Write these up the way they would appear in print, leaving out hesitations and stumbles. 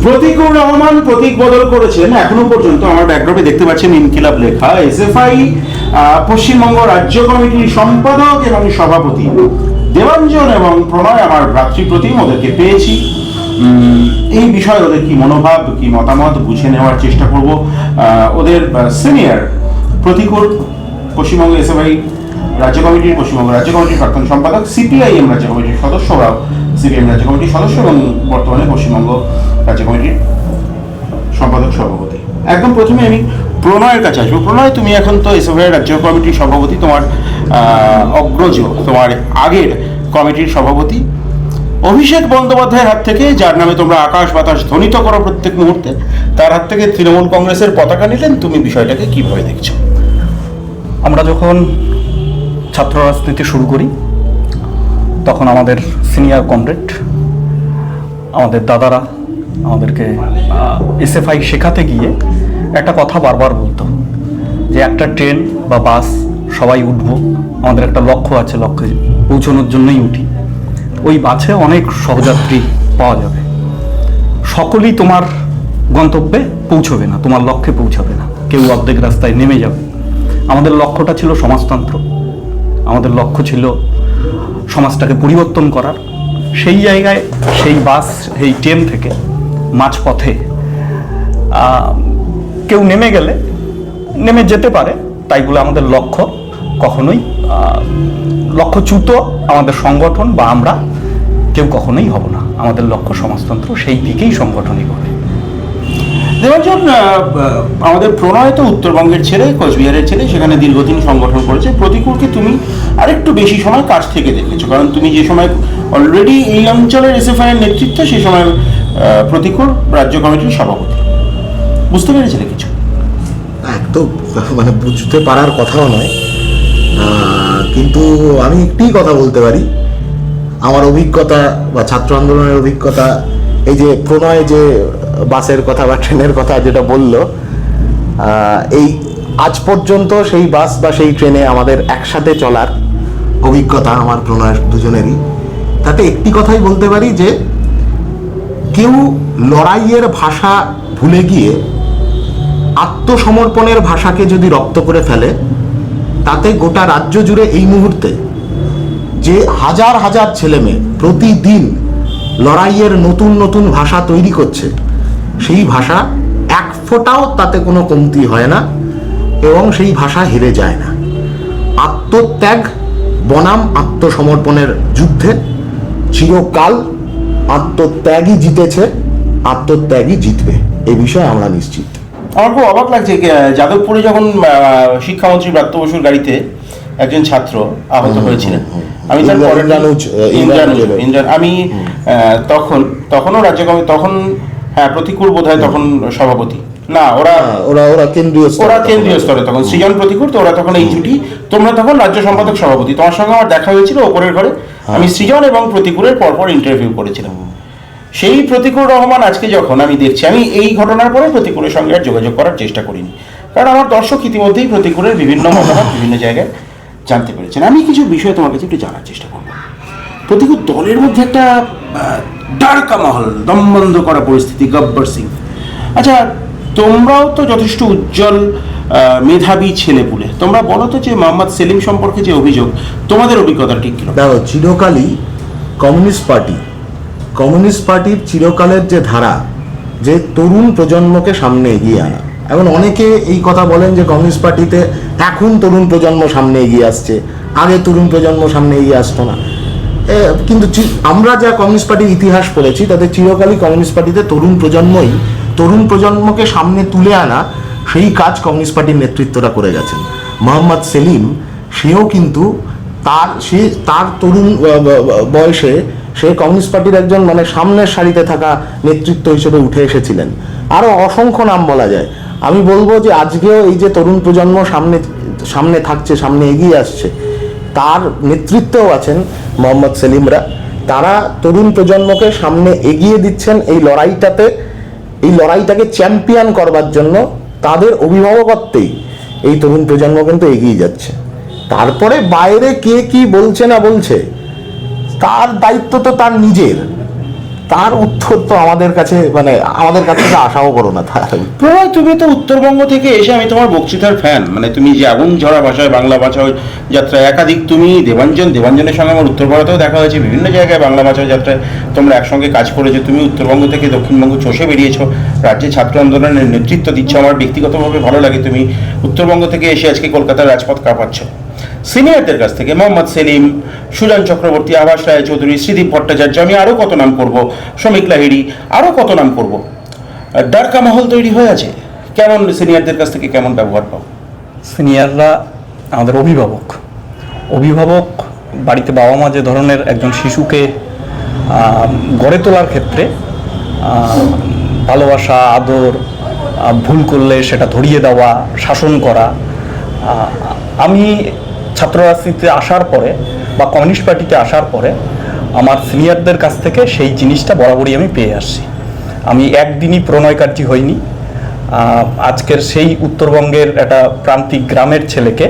প্রতীকুর রহমান প্রতীক বদল করেছেন। এখনো পর্যন্ত আমার ব্যাকড্রপে দেখতে পাচ্ছেন ইনকিলাব লেখা। এসএফআই পশ্চিমবঙ্গ রাজ্য কমিটির সম্পাদক এবং সভাপতি দেবাঞ্জন এবং প্রণয় আমার ভ্রাতৃপ্রতিম, ওদেরকে পেয়েছি। এই বিষয়ে ওদের কি মনোভাব, কি মতামত বুঝে নেওয়ার চেষ্টা করব। ওদের সিনিয়র প্রতীকুর পশ্চিমবঙ্গ এসএফআই রাজ্য কমিটির, পশ্চিমবঙ্গ রাজ্য কমিটির প্রাক্তন সম্পাদক, সিপিআইএম রাজ্য কমিটির সদস্য, ওরাও সিপিএম রাজ্য কমিটির সদস্য এবং বর্তমানে পশ্চিমবঙ্গ রাজ্য কমিটির সম্পাদক সভাপতি। একদম প্রথমে আমি প্রণয়ের কাছে আসবো। প্রণয়, তুমি এখন তো এসএফআই রাজ্য কমিটির সভাপতি, তোমার অগ্রজ, তোমার আগের কমিটির সভাপতি অভিষেক বন্দ্যোপাধ্যায়ের হাত থেকে, যার নামে তোমরা আকাশ বাতাস ধ্বনিত করো প্রত্যেক মুহূর্তে, তার হাত থেকে তৃণমূল কংগ্রেসের পতাকা নিলেন। তুমি বিষয়টাকে কিভাবে দেখছো? আমরা যখন ছাত্র রাজনীতি শুরু করি তখন আমাদের সিনিয়র কমরেড, আমাদের দাদারা আমাদেরকে এসএফআই শেখাতে গিয়ে একটা কথা বারবার বলতো যে একটা ট্রেন বা বাস সবাই উঠবো, আমাদের একটা লক্ষ্য আছে, লক্ষ্যে পৌঁছানোর জন্যই উঠি। ওই বাসে অনেক সহযাত্রী পাওয়া যাবে, সকলেই তোমার গন্তব্যে পৌঁছবে না, তোমার লক্ষ্যে পৌঁছাবে না, কেউ অর্ধেক রাস্তায় নেমে যাবে। আমাদের লক্ষ্যটা ছিল সমাজতন্ত্র, আমাদের লক্ষ্য ছিল সমাজটাকে পরিবর্তন করার। সেই জায়গায় সেই বাস, সেই ট্রেন থেকে মাঝপথে কেউ নেমে গেলে নেমে যেতে পারে, তাই বলে আমাদের লক্ষ্য কখনোই লক্ষ্যচ্যুত আমাদের সংগঠন বা আমরা কেউ কখনোই হব না। আমাদের লক্ষ্য সমাজতন্ত্র, সেই দিকেই সংগঠনই করে। দেবাঞ্জন, আমাদের প্রণয় তো উত্তরবঙ্গের ছেলে, কোচবিহারের ছেলে, সেখানে দীর্ঘদিন সংগঠন করেছে। প্রতিকুরকে তুমি আরেকটু বেশি সময় কাছ থেকে দেখেছো, কারণ তুমি যে সময় অলরেডি এই অঞ্চলের এসএফআই এর নেতৃত্ব, সেই সময় প্রতিকুর রাজ্য কমিটির সভাপতি। বুঝতে পেরেছিলে কিছু? একদম মানে বুঝতে পারার কথাও নয়, কিন্তু আমি একটি কথা বলতে পারি। আমার অভিজ্ঞতা বা ছাত্র আন্দোলনের অভিজ্ঞতা, এই যে প্রণয় যে বাসের কথা বা ট্রেনের কথা যেটা বলল, এই আজ পর্যন্ত সেই বাস বা সেই ট্রেনে আমাদের একসাথে চলার অভিজ্ঞতা আমার প্রণয়ের দুজনেরই। তাতে একটি কথাই বলতে পারি যে কেউ লড়াইয়ের ভাষা ভুলে গিয়ে আত্মসমর্পণের ভাষাকে যদি রপ্ত করে ফেলে, তাতে গোটা রাজ্য জুড়ে এই মুহূর্তে যে হাজার হাজার ছেলে মেয়ে প্রতিদিন লড়াইয়ের নতুন নতুন ভাষা তৈরি করছে, সেই ভাষা এক ফোঁটাও তাতে কোনো কমতি হয় না এবং সেই ভাষা হেরে যায় না। আত্মত্যাগ বনাম আত্মসমর্পণের যুদ্ধে চিরকাল আত্মত্যাগই জিতেছে, আত্মত্যাগই জিতবে, এই বিষয়ে আমরা নিশ্চিত। আমার খুব অবাক লাগছে, যাদবপুরে যখন শিক্ষামন্ত্রী ব্রাত্য বসুর গাড়িতে একজন ছাত্র আহত হয়েছিলেন, আমি তার পরের আমি তখনও রাজ্য কমিটি, তখন প্রতিকুর বোধ হয় তখন সভাপতি না, ওরা কেন্দ্রীয় স্তরে তখন সৃজন প্রতিকুর, তো ওরা তখন এই জুটি, তোমরা তখন রাজ্য সম্পাদক সভাপতি। তোমার সঙ্গে আমার দেখা হয়েছিল ওপরের ঘরে, আমি সৃজন এবং প্রতিকুরের পরপর ইন্টারভিউ করেছিলাম। সেই প্রতিকুর রহমান আজকে যখন আমি দেখছি, আমি এই ঘটনার পরে প্রতিকুরের সঙ্গে আর যোগাযোগ করার চেষ্টা করিনি, কারণ আমার দর্শক ইতিমধ্যেই প্রতিকুরের বিভিন্ন মতামত বিভিন্ন জায়গায় জানতে পেরেছেন। আমি কিছু বিষয় তোমার কাছে একটু জানার চেষ্টা করবো। প্রতিকুর দলের মধ্যে একটা ডারকা মহল, দমবন্ধ করা পরিস্থিতি, গব্বর সিং। আচ্ছা, তোমরাও তো যথেষ্ট উজ্জ্বল মেধাবী ছেলেপুলে, তোমরা বলো তো যে মোহাম্মদ সেলিম সম্পর্কে যে অভিযোগ, তোমাদের অভিজ্ঞতা ঠিক কিরকম? দেখো, চিরকালই কমিউনিস্ট পার্টির চিরকালের যে ধারা, যে তরুণ প্রজন্মকে সামনে এগিয়ে আনা। এখন অনেকে এই কথা বলেন যে কমিউনিস্ট পার্টিতে এখন তরুণ প্রজন্ম সামনে এগিয়ে আসছে, আগে তরুণ প্রজন্ম সামনে এগিয়ে আসতো না। কিন্তু আমরা যা কমিউনিস্ট পার্টির ইতিহাস পড়েছি, তাতে চিরকালই কমিউনিস্ট পার্টিতে তরুণ প্রজন্মকে সামনে তুলে আনা, সেই কাজ কমিউনিস্ট পার্টির নেতৃত্বরা করে গেছেন। মোহাম্মদ সেলিম, সেও কিন্তু তার তরুণ বয়সে সে কমিউনিস্ট পার্টির একজন মানে সামনের সারিতে থাকা নেতৃত্ব হিসেবে উঠে এসেছিলেন। আরও অসংখ্য নাম বলা যায়। আমি বলবো যে আজকেও এই যে তরুণ প্রজন্ম সামনে থাকছে, সামনে এগিয়ে আসছে, তার নেতৃত্বেও আছেন মোহাম্মদ সেলিমরা। তারা তরুণ প্রজন্মকে সামনে এগিয়ে দিচ্ছেন এই লড়াইটাকে চ্যাম্পিয়ন করবার জন্য। তাদের অভিভাবকত্বেই এই তরুণ প্রজন্ম কিন্তু এগিয়ে যাচ্ছে। তারপরে বাইরে কে কি বলছে না বলছে, তার দায়িত্ব তো তার নিজের। তার উত্তর তো আমাদের কাছে তো আশাও করো না তার। প্রণয়, তুমি তো উত্তরবঙ্গ থেকে এসে, আমি তোমার বক্তৃতার ফ্যান, মানে তুমি যে আগুন ঝরা ভাষায় বাংলা ভাষা যাত্রায় একাধিক, তুমি দেবাঞ্জনের সঙ্গে আমার উত্তর ভারতেও দেখা হয়েছে, বিভিন্ন জায়গায় বাংলা ভাষা যাত্রায় তোমরা একসঙ্গে কাজ করেছো। তুমি উত্তরবঙ্গ থেকে দক্ষিণবঙ্গ চষে বেরিয়েছো, রাজ্যে ছাত্র আন্দোলনের নেতৃত্ব দিচ্ছ। আমার ব্যক্তিগতভাবে ভালো লাগে তুমি উত্তরবঙ্গ থেকে এসে আজকে কলকাতার রাজপথ কাঁপাচ্ছ। সিনিয়রদের কাছ থেকে মোহাম্মদ সেলিম, সুজন চক্রবর্তী, আভাস রায় চৌধুরী, শ্রীদীপ ভট্টাচার্য, আমি আরও কত নাম করব, শ্রমিক লাহিড়ী, আরও কত নাম করব, ডারকা মহল তৈরি হয়ে আছে। কেমন সিনিয়রদের কাছ থেকে কেমন ব্যবহার পাও? সিনিয়ররা আমাদের অভিভাবক বাড়িতে বাবা মা যে ধরনের একজন শিশুকে গড়ে তোলার ক্ষেত্রে ভালোবাসা, আদর, ভুল করলে সেটা ধরিয়ে দেওয়া, শাসন করা, আমি ছাত্র রাজনীতিতে আসার পরে বা কমিউনিস্ট পার্টিতে আসার পরে আমার সিনিয়রদের কাছ থেকে সেই জিনিসটা বরাবরই আমি পেয়ে আসছি। আমি একদিনই প্রণয় কার্যী হইনি। আজকের সেই উত্তরবঙ্গের একটা প্রান্তিক গ্রামের ছেলেকে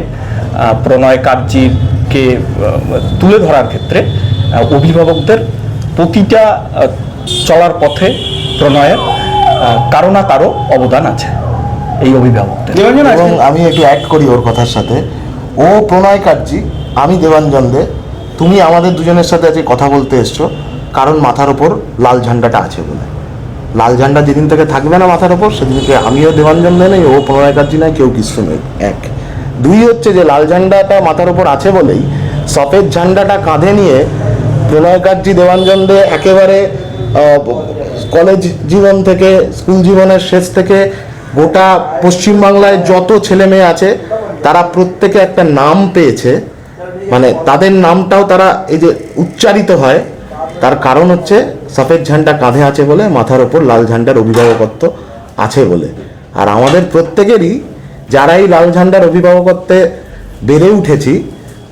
প্রণয় কার্যীকে তুলে ধরার ক্ষেত্রে অভিভাবকদের প্রতিটা চলার পথে প্রণয়ের কারো না কারো অবদান আছে এই অভিভাবকদের। এবং আমি একটু অ্যাড করি ওর কথার সাথে, ও প্রণয় কার্যী, আমি দেবাঞ্জন দে। তুমি আমাদের দুজনের সাথে আজকে কথা বলতে এসছো কারণ মাথার ওপর লাল ঝান্ডাটা আছে বলে। লাল ঝান্ডা যেদিন থেকে থাকবে না মাথার ওপর, সেদিনকে আমিও দেবাঞ্জন দে নেই, ও প্রণয় কার্যী নয়, কেউ কিছু নেই। এক, দুই হচ্ছে যে লাল ঝান্ডাটা মাথার ওপর আছে বলেই সফেদ ঝান্ডাটা কাঁধে নিয়ে প্রণয় কার্যী, দেবাঞ্জন দে একেবারে কলেজ জীবন থেকে স্কুল জীবনের শেষ থেকে গোটা পশ্চিমবাংলায় যত ছেলে মেয়ে আছে তারা প্রত্যেকে একটা নাম পেয়েছে, মানে তাদের নামটাও তারা এই যে উচ্চারিত হয়, তার কারণ হচ্ছে সফেদ ঝান্ডা কাঁধে আছে বলে, মাথার ওপর লাল ঝান্ডার অভিভাবকত্ব আছে বলে। আর আমাদের প্রত্যেকেরই, যারাই লাল ঝান্ডার অভিভাবকত্বে বেড়ে উঠেছি,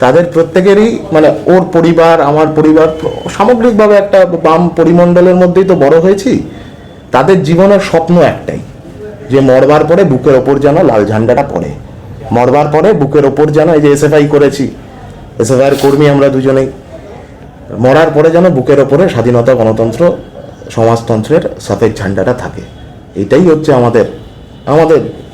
তাদের প্রত্যেকেরই, মানে ওর পরিবার, আমার পরিবার, সামগ্রিকভাবে একটা বাম পরিমণ্ডলের মধ্যেই তো বড় হয়েছি, তাদের জীবনের স্বপ্ন একটাই, যে মরবার পরে বুকের ওপর যেন লাল ঝান্ডাটা পড়ে, মরবার পরে বুকের ওপর যেন, এই যে এসএফআই করেছি, এসএফআইয়ের কর্মী আমরা দুজনেই, মরার পরে যেন বুকের ওপরে স্বাধীনতা, গণতন্ত্র, সমাজতন্ত্রের সফেদ ঝান্ডাটা থাকে। এটাই হচ্ছে আমাদের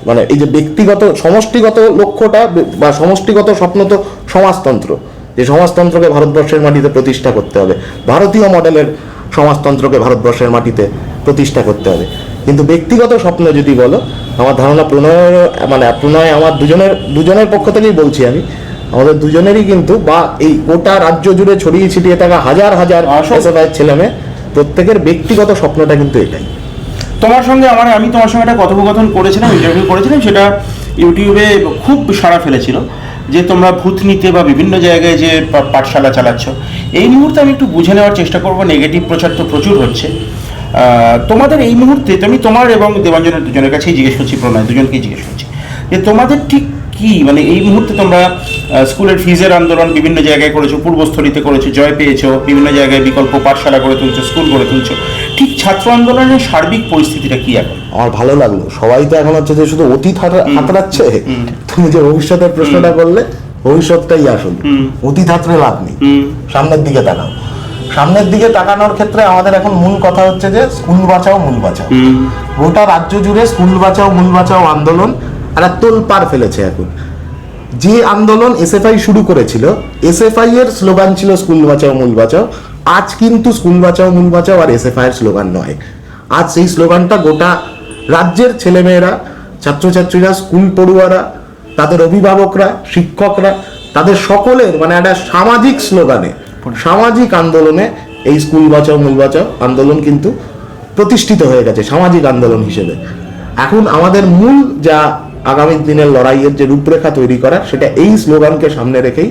মানে এই যে ব্যক্তিগত সমষ্টিগত লক্ষ্যটা বা সমষ্টিগত স্বপ্ন তো সমাজতন্ত্র, যে সমাজতন্ত্রকে ভারতবর্ষের মাটিতে প্রতিষ্ঠা করতে হবে, ভারতীয় মডেলের সমাজতন্ত্রকে ভারতবর্ষের মাটিতে প্রতিষ্ঠা করতে হবে। কিন্তু ব্যক্তিগত স্বপ্ন যদি বলো, আমার ধারণা প্রণয় আমার দুজনের পক্ষ থেকেই বলছি আমি, আমাদের দুজনেরই কিন্তু, বা এই গোটা রাজ্য জুড়ে ছড়িয়ে ছিটিয়ে থাকা হাজার হাজার এসএফআইয়ের ছেলে মেয়ে, প্রত্যেকের ব্যক্তিগত স্বপ্নটা কিন্তু এটাই। তোমার সঙ্গে আমি তোমার সঙ্গে একটা কথোপকথন করেছিলাম, ইন্টারভিউ করেছিলাম, সেটা ইউটিউবে খুব সাড়া ফেলেছিল, যে তোমরা ভূতনীতে বা বিভিন্ন জায়গায় যে পাঠশালা চালাচ্ছ। এই মুহূর্তে আমি একটু বুঝে নেওয়ার চেষ্টা করবো, নেগেটিভ প্রচার তো প্রচুর হচ্ছে তোমাদের এই মুহূর্তে। আমি তোমার এবং দেবাঞ্জনের দুজনের কাছেই জিজ্ঞেস করছি, প্রণয় দুজনকেই জিজ্ঞেস করছি, যে তোমাদের ঠিক কি, মানে এই মুহূর্তে তোমরা স্কুলের ফিজের আন্দোলন বিভিন্ন জায়গায় করেছো, পূর্বস্থলীতে করেছো, জয় পেয়েছো, বিভিন্ন জায়গায় বিকল্প পাঠশালা গড়ে তুলছো, স্কুল গড়ে তুলছো, ঠিক ছাত্র আন্দোলনের সার্বিক পরিস্থিতিটা কি এখন? আমার ভালো লাগলো, সবাই তো এখন হচ্ছে যে শুধু অতীত হাতড়াচ্ছে। তুমি যে ভবিষ্যতের প্রশ্নটা করলে, ভবিষ্যৎটাই আসল, অতীত হাতড়ে লাভ নেই, সামনের দিকে তাকাও। সামনের দিকে তাকানোর ক্ষেত্রে আমাদের এখন মূল কথা হচ্ছে যে স্কুল বাঁচাও, মূল বাঁচাও। গোটা রাজ্য জুড়ে স্কুল বাঁচাও, মূল বাঁচাও আন্দোলন একটা তোলপাড় ফেলেছে এখন। যে আন্দোলন এসএফআই শুরু করেছিল, এসএফআই এর স্লোগান ছিল স্কুল বাঁচাও, মূল বাঁচাও। আজ কিন্তু স্কুল বাঁচাও, মূল বাঁচাও আর এসএফআই এর স্লোগান নয়। আজ সেই স্লোগানটা গোটা রাজ্যের ছেলেমেয়েরা, ছাত্রছাত্রীরা, স্কুল পড়ুয়ারা, তাদের অভিভাবকরা, শিক্ষকরা, তাদের সকলের, মানে একটা সামাজিক স্লোগানে, সামাজিক আন্দোলনে এই স্কুল বাঁচাও, মূল বাঁচাও আন্দোলন কিন্তু প্রতিষ্ঠিত হয়ে গেছে সামাজিক আন্দোলন হিসেবে। এখন আমাদের মূল যা আগামী দিনের লড়াইয়ের যে রূপরেখা তৈরি করা, সেটা এই স্লোগানকে সামনে রেখেই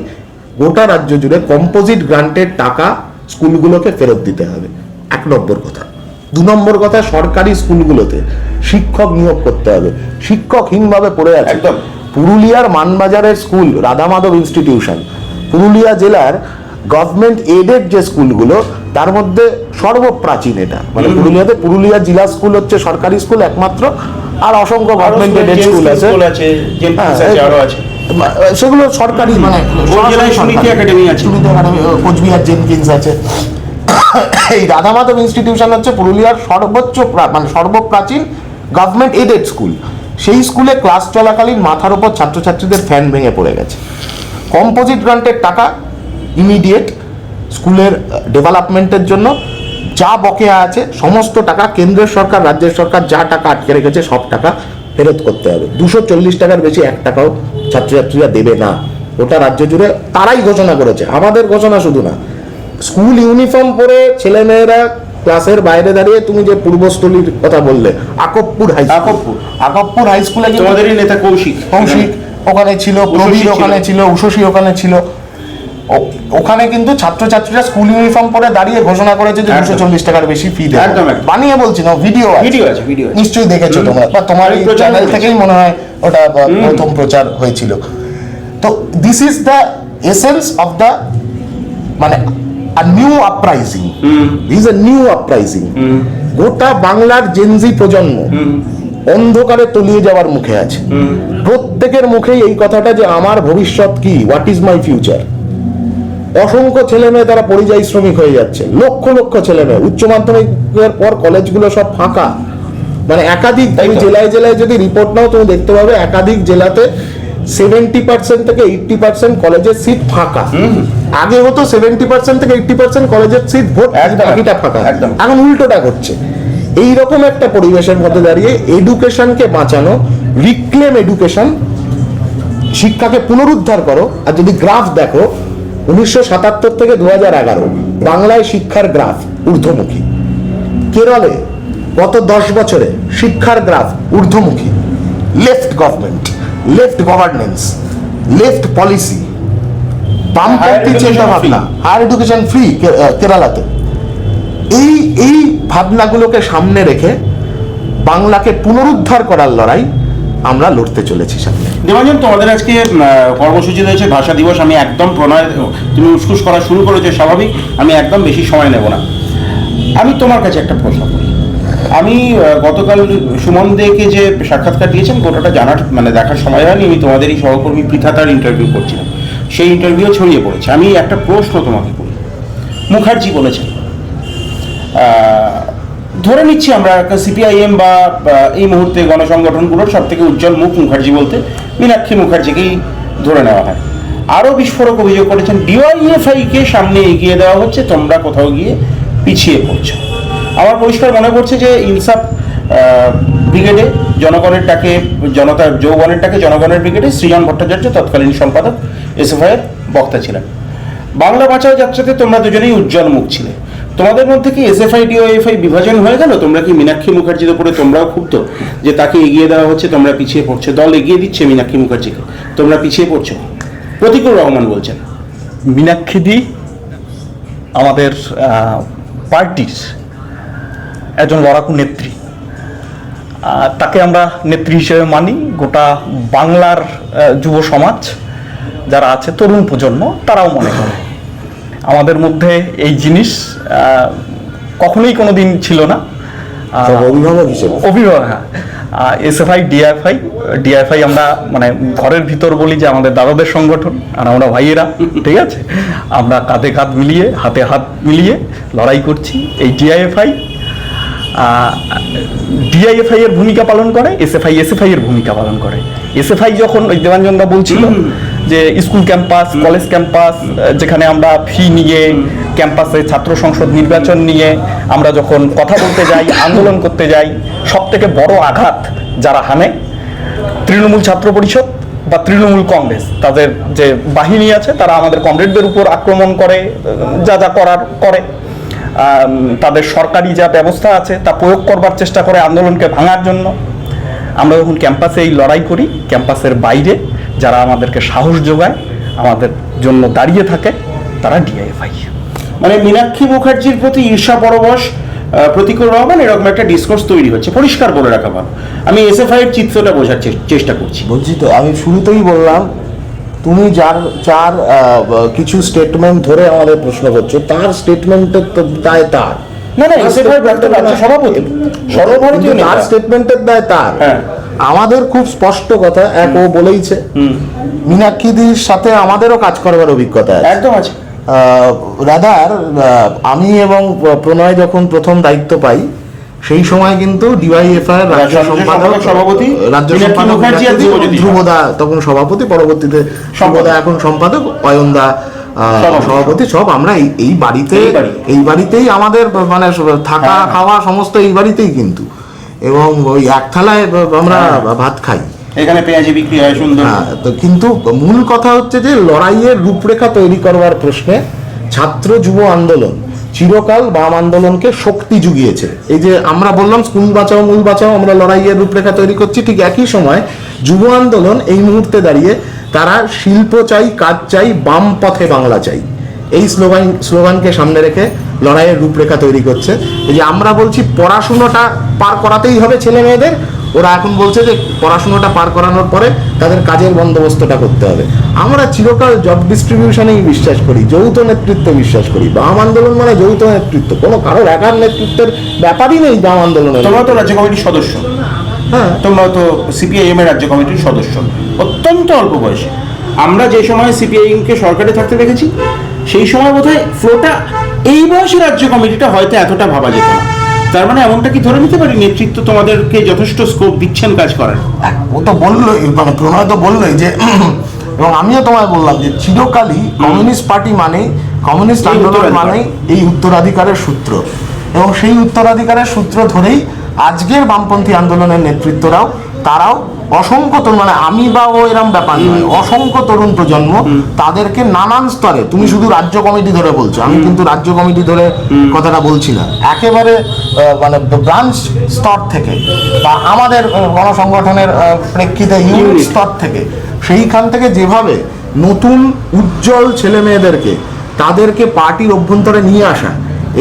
গোটা রাজ্য জুড়ে কম্পোজিট গ্রান্টের টাকা স্কুলগুলোকে ফেরত দিতে হবে, 1 নম্বর কথা। 2 নম্বর কথা, সরকারি স্কুলগুলোতে শিক্ষক নিয়োগ করতে হবে। শিক্ষকহীনভাবে পড়ে আছে। একদম। পুরুলিয়ার মানবাজারের স্কুল রাধা মাধব ইনস্টিটিউশন, পুরুলিয়া জেলার গভর্নমেন্ট এডেড যে স্কুলগুলো, তার মধ্যে সর্বপ্রাচীন এটা, মানে পুরুলিয়াতে পুরুলিয়া জেলা স্কুল হচ্ছে সরকারি স্কুল একমাত্র, আর অসংখ্য গভর্নমেন্ট এডেড স্কুল আছে, সেগুলো সরকারি, মানে সুনীতি একাডেমি আছে, কোচবিহার জেনকিন্স আছে। এই রাধা মাধব ইনস্টিটিউশন হচ্ছে পুরুলিয়ার মানে সর্বপ্রাচীন গভর্নমেন্ট এডেড স্কুল। সেই স্কুলে ক্লাস চলাকালীন মাথার উপর ছাত্রছাত্রীদের ফ্যান ভেঙে পড়ে গেছে। কম্পোজিট গ্রান্টের টাকা ইমিডিয়েট স্কুলের ডেভেলপমেন্টের জন্য যা বকেয়া আছে সমস্ত টাকা কেন্দ্রের সরকার, রাজ্যের সরকার যা টাকা আটকে রেখেছে সব টাকা ফেরত করতে হবে। 240 টাকার বেশি 1 টাকাও ছাত্রছাত্রীরা দেবে না। ওটা রাজ্য জুড়ে তারাই ঘোষণা করেছে, আমাদের ঘোষণা শুধু না। স্কুল ইউনিফর্ম পরে ছেলেমেয়েরা ক্লাসের বাইরে দাঁড়িয়ে, তুমি যে পূর্বস্থলীর কথা বললে, আকবপুর হাই স্কুলে তোমাদেরই নেতা কৌশিক ওখানে ছিল, প্রবীর ওখানে ছিল, উষসী ওখানে ছিল। ওখানে কিন্তু ছাত্রছাত্রীরা স্কুল ইউনিফর্ম পরে দাঁড়িয়ে ঘোষণা করেছে যে 240 টাকার বেশি ফি দেবে। একদম বানিয়ে বলছি না, ভিডিও আছে নিশ্চয়ই দেখেছো তোমরা, বা তোমার এই চ্যানেল থেকেই মনে হয় ওটা প্রথম প্রচার হয়েছিল। তো this is the essence of the মানে a new uprising. This is a new uprising. গোটা বাংলার জেনজি প্রজন্ম অন্ধকারে তলিয়ে যাওয়ার মুখে আছে। প্রত্যেকের মুখেই এই কথাটা যে আমার ভবিষ্যৎ কি, হোয়াট ইজ মাই ফিউচার। অসংখ্য ছেলে মেয়ে তারা পরিযায়ী শ্রমিক হয়ে যাচ্ছে, লক্ষ লক্ষ ছেলে মেয়ে। উচ্চ মাধ্যমিকের পর কলেজগুলো সব ফাঁকা, মানে একাধিক, তুমি জেলায় জেলায় যদি রিপোর্ট নাও তুমি দেখতে পাবে একাধিক জেলাতে 70% থেকে 80% কলেজের সিট ফাঁকা। আগে হতো 70% থেকে 80% কলেজের সিট ভোট, বাকিটা ফাঁকা। এখন উল্টোটা ঘটছে। এইরকম একটা পরিবেশের মধ্যে দাঁড়িয়ে এডুকেশনকে বাঁচানো, রিক্লেম এডুকেশন, শিক্ষাকে পুনরুদ্ধার করো। আর যদি গ্রাফ দেখো 1977 থেকে 2011 বাংলায় শিক্ষার গ্রাফ ঊর্ধ্বমুখী। কেরলে গত 10 বছরে শিক্ষার গ্রাফ ঊর্ধ্বমুখী। Left government, left governance, left policy, বামপন্থী চিন্তা ভাবনা, হায়ার এডুকেশন ফ্রি কেরালাতে। এই ভাবনাগুলোকে সামনে রেখে বাংলাকে পুনরুদ্ধার করার লড়াই আমরা লড়তে চলেছি সামনে। দেবাঞ্জন, তোমাদের আজকে কর্মসূচি রয়েছে ভাষা দিবস। আমি একদম তুমি উসকুস করা শুরু করেছো, স্বাভাবিক, আমি একদম বেশি সময় নেব না। আমি তোমার কাছে একটা প্রশ্ন করি। আমি গতকাল সুমন দেকে যে সাক্ষাৎকার দিয়েছেন গোটাটা জানার মানে দেখার সময় হয়নি। আমি তোমাদেরই সহকর্মী পৃথা তার ইন্টারভিউ করছিলাম, সেই ইন্টারভিউ ছড়িয়ে পড়েছে। আমি একটা প্রশ্ন তোমাকে করি। মুখার্জি বলেছেন, ধরে নিচ্ছি আমরা সিপিআইএম বা এই মুহূর্তে গণসংগঠনগুলোর সব থেকে উজ্জ্বল মুখ মুখার্জি বলতে মীনাক্ষী মুখার্জিকেই ধরে নেওয়া হয়। আরও বিস্ফোরক অভিযোগ করেছেন ডিওয়াইএফআইকে সামনে এগিয়ে দেওয়া হচ্ছে, তোমরা কোথাও গিয়ে পিছিয়ে পড়ছো। আমার পরিষ্কার মনে পড়ছে যে ইনসাফ ব্রিগেডে জনগণের ডাকে, জনতার যৌবনের ডাকে জনগণের ব্রিগেডে সৃজন ভট্টাচার্য তৎকালীন সম্পাদক এসএফআইয়ের বক্তা ছিলেন। বাংলা বাঁচাও যাত্রাতে তোমরা দুজনেই উজ্জ্বল মুখ ছিলে। তোমাদের মধ্যে কি এসএফআই ডিওএফআই বিভাজন হয়ে গেল? তোমরা কি মীনাক্ষী মুখার্জির উপরে তোমরাও ক্ষুব্ধ যে তাকে এগিয়ে দেওয়া হচ্ছে, তোমরা পিছিয়ে পড়ছো? দল এগিয়ে দিচ্ছে মীনাক্ষী মুখার্জিকে, তোমরা পিছিয়ে পড়ছো। প্রতিকুল রহমান বলছেন, মীনাক্ষীদি আমাদের পার্টির একজন লড়াকু নেত্রী, তাকে আমরা নেত্রী হিসেবে মানি। গোটা বাংলার যুব সমাজ যারা আছে, তরুণ প্রজন্ম, তারাও মনে করে। আমাদের মধ্যে এই জিনিস কখনোই কোনো দিন ছিল না। অভিভাবক, হ্যাঁ, এসএফআই ডিআইএফআই আমরা মানে ঘরের ভিতর বলি যে আমাদের দাদাদের সংগঠন, আর আমরা ভাইয়েরা, ঠিক আছে, আমরা কাঁধে কাঁধ মিলিয়ে, হাতে হাত মিলিয়ে লড়াই করছি। এই ডিআইএফআই এর ভূমিকা পালন করে, এসএফআই এর ভূমিকা পালন করে। এসএফআই যখন ওই দেবাঞ্জনদা বলছিল যে স্কুল ক্যাম্পাস, কলেজ ক্যাম্পাস, যেখানে আমরা ফি নিয়ে ক্যাম্পাসে ছাত্র সংসদ নির্বাচন নিয়ে আমরা যখন কথা বলতে যাই, আন্দোলন করতে যাই, সব থেকে বড় আঘাত যারা হানে তৃণমূল ছাত্র পরিষদ বা তৃণমূল কংগ্রেস, তাদের যে বাহিনী আছে তারা আমাদের কমরেডদের উপর আক্রমণ করে, যা যা করার করে। তাদের সরকারি যা ব্যবস্থা আছে তা প্রয়োগ করবার চেষ্টা করে আন্দোলনকে ভাঙার জন্য। আমরা যখন ক্যাম্পাসে এই লড়াই করি, ক্যাম্পাসের বাইরে যারা আমাদেরকে সাহস যোগায়, আমাদের জন্য দাঁড়িয়ে থাকে, তারা ডিআইএফআই। মানে মীনাক্ষী মুখার্জির প্রতি ঈর্ষা পরবশ প্রতিকুল রহমান, এরকম একটা ডিসকোর্স তৈরি হচ্ছে। পরিষ্কার বলে রাখা ভালো। আমি এসএফআই এর চিত্রটা বোঝার চেষ্টা করছি। বলছি তো, আমি শুরুতেই বললাম, তুমি যার কিছু স্টেটমেন্ট ধরে আমাদের প্রশ্ন করছো, তার স্টেটমেন্টের তো দায় তার। না, এসএফআই রাজ্য সভাপতি, সর্বভারতীয় তার স্টেটমেন্টের দায় তার। আমাদের খুব স্পষ্ট কথা, ও বলেইছে মীনাক্ষীদির সাথে আমাদেরও কাজ করবার অভিজ্ঞতা আছে। একদম আছে। রাদার আমি এবং প্রণয় যখন প্রথম দায়িত্ব পাই সেই সময় কিন্তু ডিওয়াইএফআই রাজ্য সম্পাদক সভাপতি রাজ্য সম্পাদক ধ্রুবদা তখন সভাপতি, পরবর্তীতে ধ্রুবদা এখন সম্পাদক, অয়নদা সভাপতি, সব আমরা এই বাড়িতেই আমাদের মানে থাকা খাওয়া সমস্ত এই বাড়িতেই কিন্তু, এবং ওই এক থালায় আমরা ভাত খাই, এখানে পেঁয়াজি বিক্রি হয় সুন্দর। তো কিন্তু মূল কথা হচ্ছে যে লড়াইয়ের রূপরেখা তৈরি করবার প্রশ্নে ছাত্র যুব আন্দোলন চিরকাল বাম আন্দোলনকে শক্তি জুগিয়েছে। এই যে আমরা বললাম স্কুল বাঁচাও মূল বাঁচাও, আমরা লড়াইয়ের রূপরেখা তৈরি করছি, ঠিক একই সময় যুব আন্দোলন এই মুহূর্তে দাঁড়িয়ে তারা শিল্প চাই, কাজ চাই, বাম পথে বাংলা চাই, এই স্লোগানকে সামনে রেখে লড়াইয়ের রূপরেখা তৈরি করছে। এই যে আমরা বলছি পড়াশুনোটা পার করাতেই হবে ছেলে মেয়েদের, ওরা এখন বলছে যে পড়াশুনোটা পার করানোর পরে তাদের কাজের বন্দোবস্তটা করতে হবে। আমরা চিরকাল জব ডিস্ট্রিবিউশনেই বিশ্বাস করি, যৌথ নেতৃত্বে বিশ্বাস করি। বাম আন্দোলন মানে যৌথ নেতৃত্ব, কোনো কারোর একার নেতৃত্বের ব্যাপারই নেই বাম আন্দোলনের। তোমরা তো রাজ্য কমিটির সদস্য, হ্যাঁ, তোমরা তো সিপিআইএম এর রাজ্য কমিটির সদস্য, অত্যন্ত অল্প বয়সে। আমরা যে সময় সিপিআইএমকে সরকারে থাকতে দেখেছি সেই সময় বোধহয় ফ্লোটা এই বয়সে রাজ্য কমিটিটা হয়তো এতটা ভাবা যেত না। তার মানে এমনটা কি ধরে নিতে পারি নেতৃত্ব তোমাদেরকে যথেষ্ট স্কোপ দিচ্ছেন কাজ করার? ও তো বললোই, মানে প্রণয় তো বললোই যে, এবং আমিও তোমায় বললাম যে চিরকালই কমিউনিস্ট পার্টি মানে, কমিউনিস্ট আন্দোলন মানে এই উত্তরাধিকারের সূত্র, এবং সেই উত্তরাধিকারের সূত্র ধরেই আজকের বামপন্থী আন্দোলনের নেতৃত্বরাও তারাও অসংখ্য তরুণ, মানে আমি বা ও এরম ব্যাপার নয়, অসংখ্য তরুণ প্রজন্ম তাদেরকে নানান স্তরে, তুমি শুধু রাজ্য কমিটি ধরে বলছো, আমি কিন্তু রাজ্য কমিটি ধরে কথাটা বলছি না, একেবারে মানে ব্রাঞ্চ স্তর থেকে বা আমাদের গণসংগঠনের প্রেক্ষিতে ইউনিট স্তর থেকে, সেইখান থেকে যেভাবে নতুন উজ্জ্বল ছেলে মেয়েদেরকে তাদেরকে পার্টির অভ্যন্তরে নিয়ে আসা,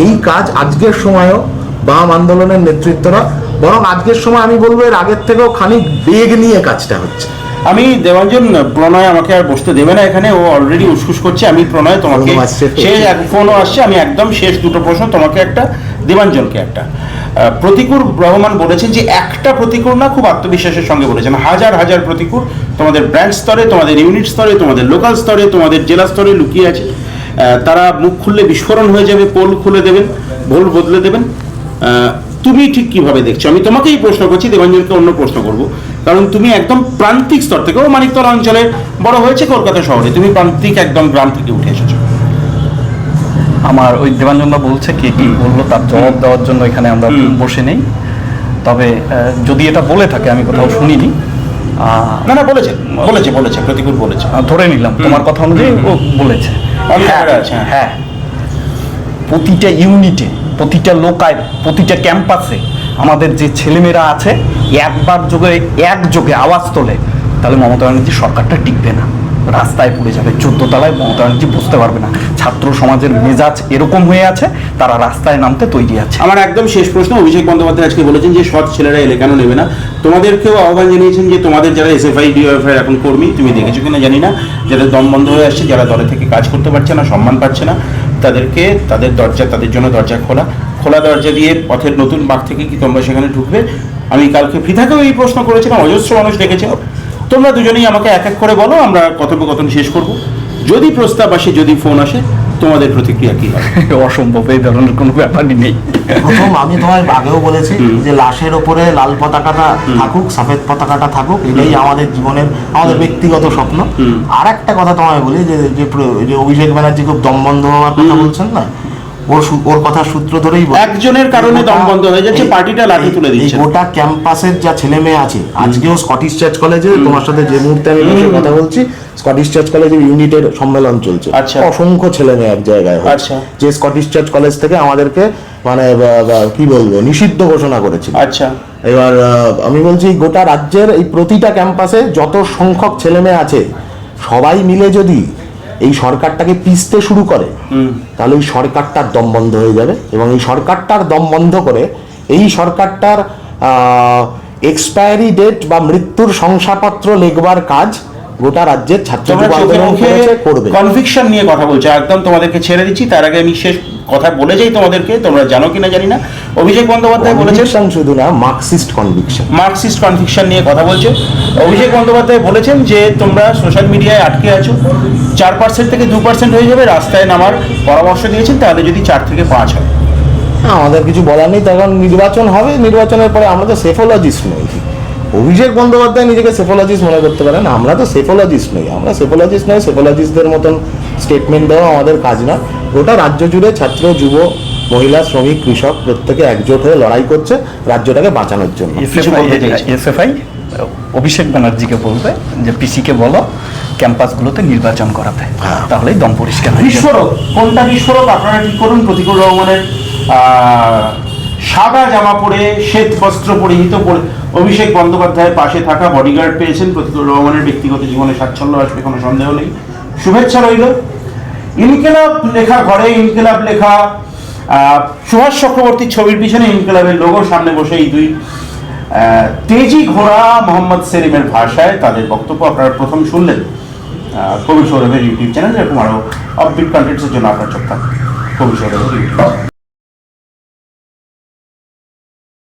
এই কাজ আজকের সময়ও বাম আন্দোলনের নেতৃত্বরা, বরং আজকের সময় আমি বলবো এর আগের থেকেও খানিক বেগ নিয়ে কাজটা হচ্ছে। আমি দেবাঞ্জন, প্রণয় আমাকে আর বসতে দেবে না এখানে, ও অলরেডি উসখুস করছে। আমি প্রণয় তোমাকে শেষ ফোনও আসছে, আমি একদম শেষ দুটো প্রশ্ন তোমাকে একটা, দেবাঞ্জনকে একটা। প্রতিকূর রহমান বলেছেন যে একটা প্রতিকূর না, খুব আত্মবিশ্বাসের সঙ্গে বলেছেন, হাজার হাজার প্রতিকূর তোমাদের ব্রাঞ্চ স্তরে, তোমাদের ইউনিট স্তরে, তোমাদের লোকাল স্তরে, তোমাদের জেলা স্তরে লুকিয়ে আছে। তারা মুখ খুললে বিস্ফোরণ হয়ে যাবে, পোল খুলে দেবেন, ভোল বদলে দেবেন। তুমি ঠিক কিভাবে দেখছো? আমি তোমাকেই প্রশ্ন করছি, দেবাঞ্জনকে অন্য প্রশ্ন করব, কারণ তুমি একদম প্রান্তিক স্তর থেকে, ও মানিকতলা অঞ্চলে বড় হয়েছে, কলকাতা শহরে, তুমি প্রান্তিক একদম গ্রাম থেকে উঠে এসেছো। আমার ওই দেবাঞ্জনদা বলছে কি কি বললো তার জবাব দেওয়ার জন্য এখানে আমরা বসে নেই। তবে যদি এটা বলে থাকে, আমি কোথাও শুনিনি। না না, বলেছে বলেছে বলেছে প্রতিকূল বলেছে, ধরে নিলাম তোমার কথা অনুযায়ী ও বলেছে। হ্যাঁ, প্রতিটা ইউনিটে, প্রতিটা লোকায়, প্রতিটা ক্যাম্পাসে আমাদের যে ছেলেমেয়েরা আছে একযোগে আওয়াজ তোলে, তাহলে মমতা ব্যানার্জি সরকারটা টিকবে না, রাস্তায় পড়ে যাবে, 14 তলায় মমতা ব্যানার্জি বুঝতে পারবে না। ছাত্র সমাজের মেজাজ এরকম হয়ে আছে, তারা রাস্তায় নামতে তৈরি আছে। আমার একদম শেষ প্রশ্ন, অভিষেক বন্দ্যোপাধ্যায় আজকে বলেছেন যে সৎ ছেলেরা এলে কেন নেবে না। তোমাদেরকেও আহ্বান জানিয়েছেন যে তোমাদের যারা এসএফআই ডিওএফআই এখন কর্মী, তুমি দেখেছো কিনা জানি না, যারা দম বন্ধ হয়ে আসছে, যারা দলে থেকে কাজ করতে পারছে না, সম্মান পাচ্ছে না, তাদেরকে তাদের দরজা, তাদের জন্য দরজা খোলা দরজা দিয়ে পথের নতুন বাগ থেকে কি তোমরা সেখানে ঢুকবে? আমি কালকে পৃথাকেও এই প্রশ্ন করেছিলাম, অজস্র মানুষ দেখেছে। তোমরা দুজনেই আমাকে এক এক করে বলো, আমরা কথোপকথন শেষ করব। যদি প্রস্তাব আসে, যদি ফোন আসে, তোমাদের প্রতিক্রিয়া কি হবে? অসম্ভব, এই ধরনের কোনো ব্যাপারই নেই। প্রথম আমি তোমায় আগেও বলেছি যে লাশের ওপরে লাল পতাকাটা থাকুক, সফেদ পতাকাটা থাকুক, এটাই আমাদের জীবনের, আমাদের ব্যক্তিগত স্বপ্ন। আর একটা কথা তোমায় বলি, যে অভিষেক ব্যানার্জি খুব দমবন্ধ হওয়ার কথা বলছেন না, ওর কথা সূত্র ধরেই একজনের কারণে দম বন্ধ হয়ে যাচ্ছে, পার্টিটা লাঠি তুলে দিচ্ছে। গোটা ক্যাম্পাসের যা ছেলে মেয়ে আছে, আজকেও স্কটিশ চার্চ কলেজে, তোমার সাথে যে মুহূর্তে আমি বসে কথা বলছি, স্কটিশ চার্চ কলেজের ইউনিটের সম্মেলন চলছে, অসংখ্য ছেলে মেয়ে এক জায়গায়, যে স্কটিশ চার্চ কলেজ থেকে আমাদেরকে মানে কি বলবো নিষিদ্ধ ঘোষণা করেছিল। আচ্ছা, এবার আমি বলছি গোটা রাজ্যের এই প্রতিটা ক্যাম্পাসে যত সংখ্যক ছেলে মেয়ে আছে, সবাই মিলে যদি এই সরকারটাকে পিষতে শুরু করে, তাহলে এই সরকারটার দম বন্ধ হয়ে যাবে, এবং এই সরকারটার দম বন্ধ করে এই সরকারটার এক্সপায়ারি ডেট বা মৃত্যুর শংসাপত্র লিখবার কাজ গোটা রাজ্যের ছাত্র করবে। কনভিকশন নিয়ে কথা বলছো, একদম তোমাদেরকে ছেড়ে দিচ্ছি। তার আগে আমি শেষ কথা বলে যাই তোমাদেরকে, তোমরা জানো কিনা জানি না। অভিষেক বন্দ্যোপাধ্যায় বলেছেন, কনভিকশন শুধু না, মার্কসিস্ট কনভিকশন, মার্কসিস্ট কনভিকশন নিয়ে কথা বলছে। অভিষেক বন্দ্যোপাধ্যায় বলেছেন যে তোমরা সোশ্যাল মিডিয়ায় আটকে আছো, 4% থেকে 2% হয়ে যাবে, রাস্তায় নামার পরামর্শ দিয়েছেন, তাহলে যদি 4 থেকে 5 হয়। আমাদের কিছু বলার নেই, তখন নির্বাচন হবে, নির্বাচনের পরে আমরা তো সেফোলজিস্ট নই। অভিষেক বন্দ্যোপাধ্যায় নিজেকে সেফোলজিস্ট মনে করতে পারেন, আমরা তো সেফোলজিস্ট নই, আমরা সেফোলজিস্ট নই, সেফোলজিস্টদের মতন স্টেটমেন্ট দেওয়া আমাদের কাজ না। গোটা রাজ্য জুড়ে ছাত্র, যুব, মহিলা, শ্রমিক, কৃষক প্রত্যেকে একজোট হয়ে লড়াই করছে রাজ্যটাকে বাঁচানোর জন্য। এসএফআই অভিষেক ব্যানার্জিকে বলবে যে পিসিকে বলো ক্যাম্পাসগুলোতে নির্বাচন করাতে, তাহলেই দম পরিষ্কার হয়ে যাবে। বিস্ফোরক কোনটা বিস্ফোরক আপনারা ঠিক করুন। প্রতিকুল রহমানের সাদা জামা পরে, শ্বেত বস্ত্র পরিহিত অভিষেক বন্দ্যোপাধ্যায়ের পাশে থাকা বডিগার্ড পেয়েছেন। প্রতিকুল রহমানের ব্যক্তিগত জীবনে স্বাচ্ছন্দ্য আসবে, কোনো সন্দেহ নেই। শুভেচ্ছা রইল। ইনকিলাব লেখা ঘরে, ইনকিলাব লেখা সুভাষ চক্রবর্তীর ছবির পিছনে ইনকিলাবের লোগো, সামনে বসে এই দুই তেজি ঘোড়া মোহাম্মদ সেলিমের ভাষায় তাদের বক্তব্য আপনারা প্রথম শুনলেন কবি সৌরভের ইউটিউব চ্যানেল। এরকম আরও আপডেট কন্টেন্টসের জন্য আপনার চোখ থাকুন কবি সৌরভের ইউটিউব চ্যানেল।